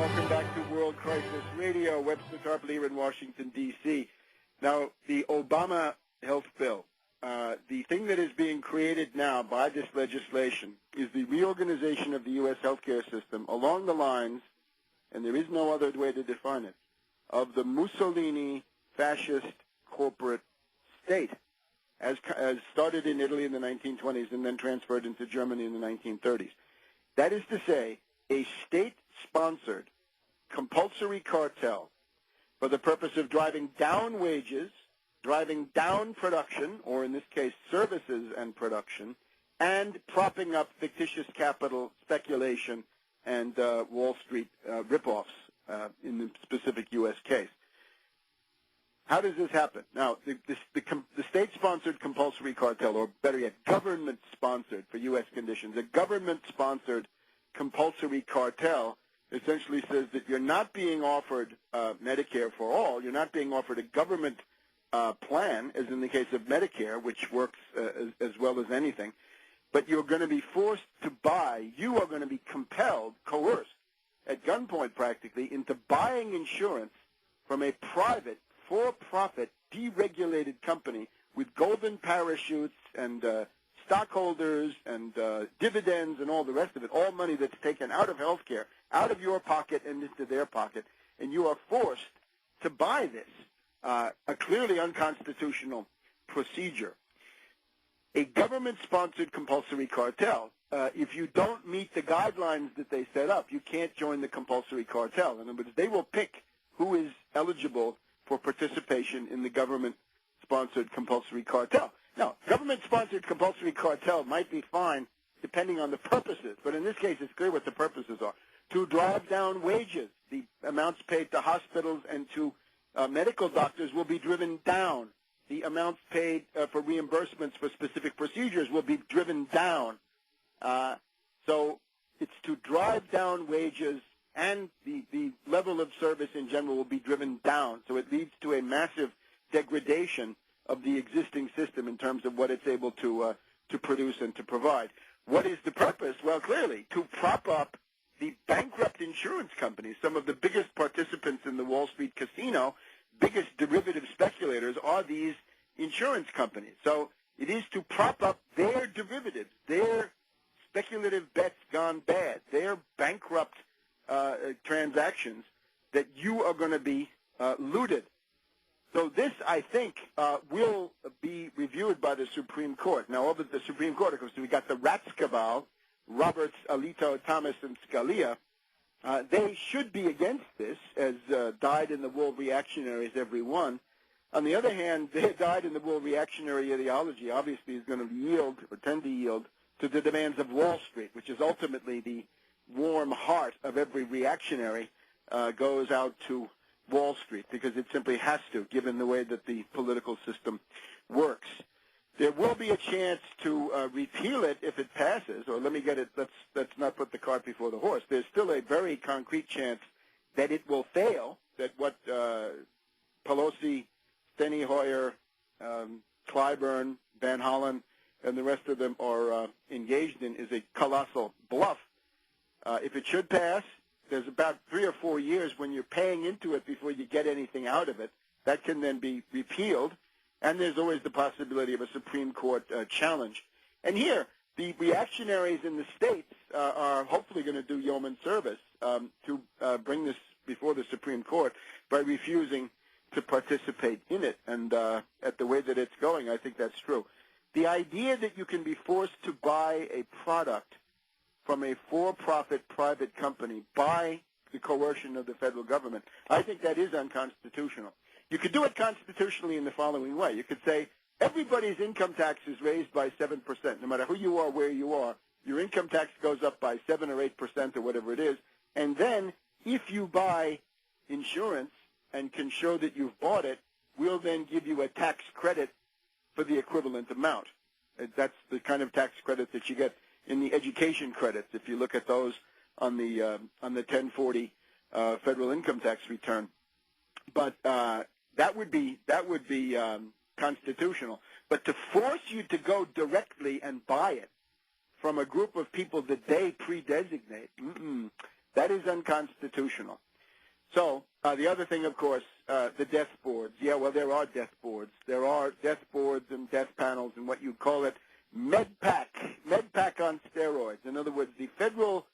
Welcome back to World Crisis Radio. Webster Tarpley here in Washington, D.C. Now, the Obama health bill, the thing that is being created now by this legislation is the reorganization of the U.S. healthcare system along the lines, and there is no other way to define it, of the Mussolini fascist corporate state, as started in Italy in the 1920s and then transferred into Germany in the 1930s. That is to say, a state-sponsored compulsory cartel for the purpose of driving down wages, driving down production, or in this case services and production, and propping up fictitious capital speculation and Wall Street ripoffs in the specific U.S. case. How does this happen? Now, the state-sponsored compulsory cartel, or better yet, government-sponsored for U.S. conditions, a government-sponsored compulsory cartel essentially says that you're not being offered Medicare for all. You're not being offered a government plan, as in the case of Medicare, which works as well as anything, but you're going to be forced to buy. You are going to be compelled, coerced, at gunpoint practically, into buying insurance from a private, for-profit, deregulated company with golden parachutes and stockholders and dividends and all the rest of it, all money that's taken out of healthcare, out of your pocket and into their pocket, and you are forced to buy this, a clearly unconstitutional procedure. A government-sponsored compulsory cartel, if you don't meet the guidelines that they set up, you can't join the compulsory cartel. In other words, they will pick who is eligible for participation in the government-sponsored compulsory cartel. Now, government-sponsored compulsory cartel might be fine depending on the purposes, but in this case it's clear what the purposes are. To drive down wages, the amounts paid to hospitals and to medical doctors will be driven down. The amounts paid for reimbursements for specific procedures will be driven down. So it's to drive down wages, and the level of service in general will be driven down. So it leads to a massive degradation of the existing system in terms of what it's able to produce and to provide. What is the purpose? Well, clearly, to prop up the bankrupt insurance companies. Some of the biggest participants in the Wall Street casino, biggest derivative speculators, are these insurance companies. So it is to prop up their derivatives, their speculative bets gone bad, their bankrupt transactions that you are going to be looted. So this, I think, will be reviewed by the Supreme Court. Now, over the Supreme Court, of course, we got the Rats Cabal, Roberts, Alito, Thomas, and Scalia. They should be against this, as dyed-in-the-wool reactionaries, every one. On the other hand, their dyed-in-the-wool reactionary ideology obviously is going to yield, or tend to yield, to the demands of Wall Street, which is ultimately the warm heart of every reactionary, goes out to Wall Street, because it simply has to, given the way that the political system works. There will be a chance to repeal it if it passes, or let me get it, let's not put the cart before the horse. There's still a very concrete chance that it will fail, that what Pelosi, Steny Hoyer, Clyburn, Van Hollen, and the rest of them are engaged in is a colossal bluff. If it should pass, there's about 3 or 4 years when you're paying into it before you get anything out of it. That can then be repealed, and there's always the possibility of a Supreme Court challenge. And here, the reactionaries in the states are hopefully going to do yeoman service to bring this before the Supreme Court by refusing to participate in it. And at the way that it's going, I think that's true. The idea that you can be forced to buy a product from a for-profit private company by the coercion of the federal government, I think that is unconstitutional. You could do it constitutionally in the following way. You could say everybody's income tax is raised by 7%. No matter who you are, where you are, your income tax goes up by 7 or 8% or whatever it is. And then if you buy insurance and can show that you've bought it, we'll then give you a tax credit for the equivalent amount. That's the kind of tax credit that you get in the education credits, if you look at those on the 1040 federal income tax return. But that would be constitutional. But to force you to go directly and buy it from a group of people that they pre-designate, That is unconstitutional. So the other thing, of course, the death boards. Yeah, well, there are death boards. There are death boards and death panels and what you call it, MedPAC on steroids. In other words, the federal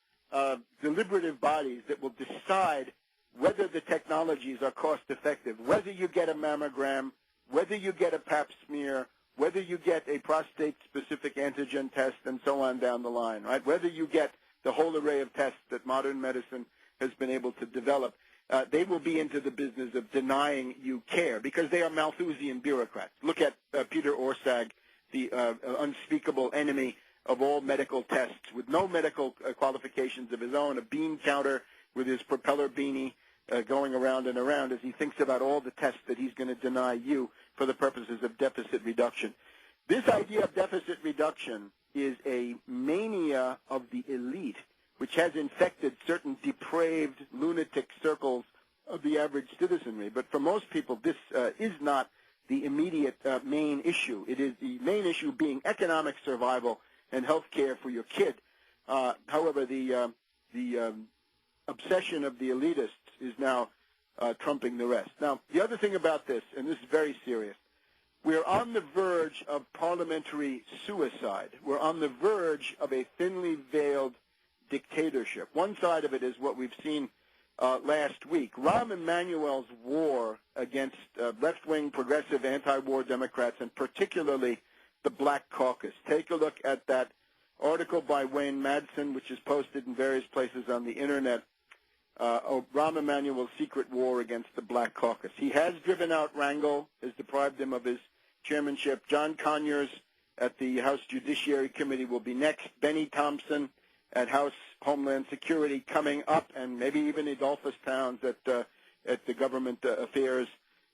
deliberative bodies that will decide whether the technologies are cost effective, whether you get a mammogram, whether you get a pap smear, whether you get a prostate-specific antigen test, and so on down the line, right? Whether you get the whole array of tests that modern medicine has been able to develop. They will be into the business of denying you care because they are Malthusian bureaucrats. Look at Peter Orszag, the unspeakable enemy of all medical tests, with no medical qualifications of his own, a bean counter with his propeller beanie going around and around as he thinks about all the tests that he's going to deny you for the purposes of deficit reduction. This idea of deficit reduction is a mania of the elite, which has infected certain depraved lunatic circles of the average citizenry. But for most people, this is not the immediate main issue. It is the main issue being economic survival and health care for your kid. However, the obsession of the elitists is now trumping the rest. Now, the other thing about this, and this is very serious, we're on the verge of parliamentary suicide. We're on the verge of a thinly veiled dictatorship. One side of it is what we've seen last week. Rahm Emanuel's war against left-wing progressive anti-war Democrats, and particularly the Black Caucus. Take a look at that article by Wayne Madsen, which is posted in various places on the Internet, Rahm Emanuel's secret war against the Black Caucus. He has driven out Rangel, has deprived him of his chairmanship. John Conyers at the House Judiciary Committee will be next. Benny Thompson at House Homeland Security coming up, and maybe even Adolphus Towns at the Government Affairs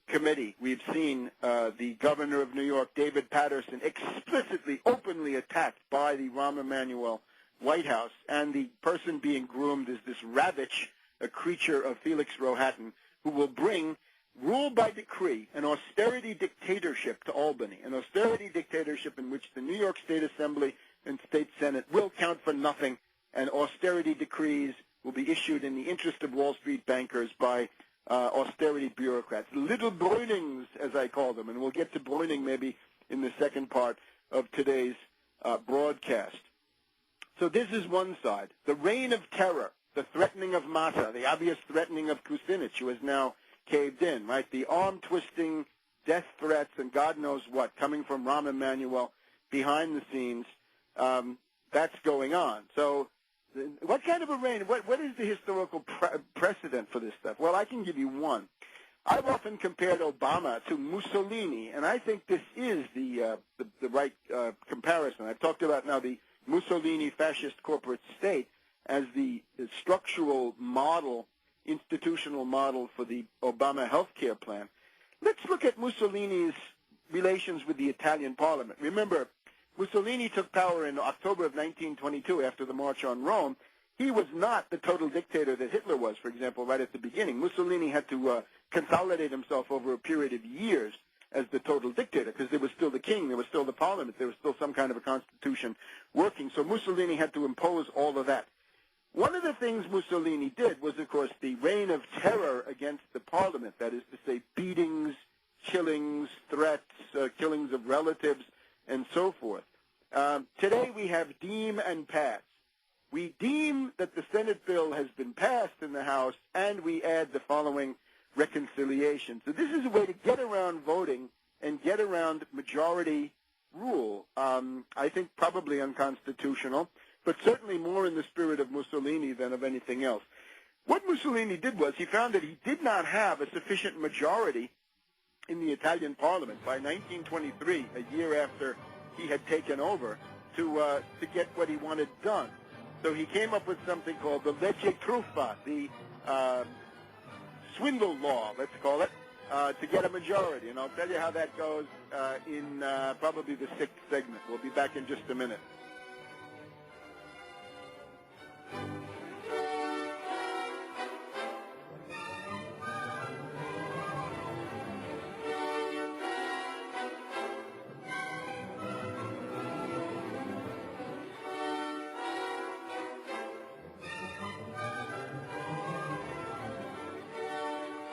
Committee. We've seen the governor of New York, David Patterson, explicitly, openly attacked by the Rahm Emanuel White House, and the person being groomed is this Ravitch, a creature of Felix Rohatyn, who will bring rule by decree, an austerity dictatorship to Albany, an austerity dictatorship in which the New York State Assembly and State Senate will count for nothing, and austerity decrees will be issued in the interest of Wall Street bankers by austerity bureaucrats, little Brunings, as I call them, and we'll get to Bruning maybe in the second part of today's broadcast. So this is one side. The reign of terror, the threatening of Massa, the obvious threatening of Kucinich, who has now caved in, right? The arm-twisting, death threats, and God knows what, coming from Rahm Emanuel behind the scenes, that's going on. So what kind of a reign? What is the historical precedent for this stuff? Well, I can give you one. I've often compared Obama to Mussolini, and I think this is the right comparison. I've talked about now the Mussolini fascist corporate state as the structural model, institutional model for the Obama health care plan. Let's look at Mussolini's relations with the Italian parliament. Remember, Mussolini took power in October of 1922 after the March on Rome. He was not the total dictator that Hitler was, for example, right at the beginning. Mussolini had to consolidate himself over a period of years as the total dictator because there was still the king, there was still the parliament, there was still some kind of a constitution working. So Mussolini had to impose all of that. One of the things Mussolini did was, of course, the reign of terror against the parliament, that is to say beatings, killings, threats, killings of relatives, and so forth. Today we have deem and pass. We deem that the Senate bill has been passed in the House, and we add the following reconciliation. So this is a way to get around voting and get around majority rule. I think probably unconstitutional, but certainly more in the spirit of Mussolini than of anything else. What Mussolini did was he found that he did not have a sufficient majority in the Italian parliament by 1923, a year after he had taken over, to get what he wanted done. So he came up with something called the legge truffa, the swindle law, let's call it, to get a majority. And I'll tell you how that goes in probably the sixth segment. We'll be back in just a minute.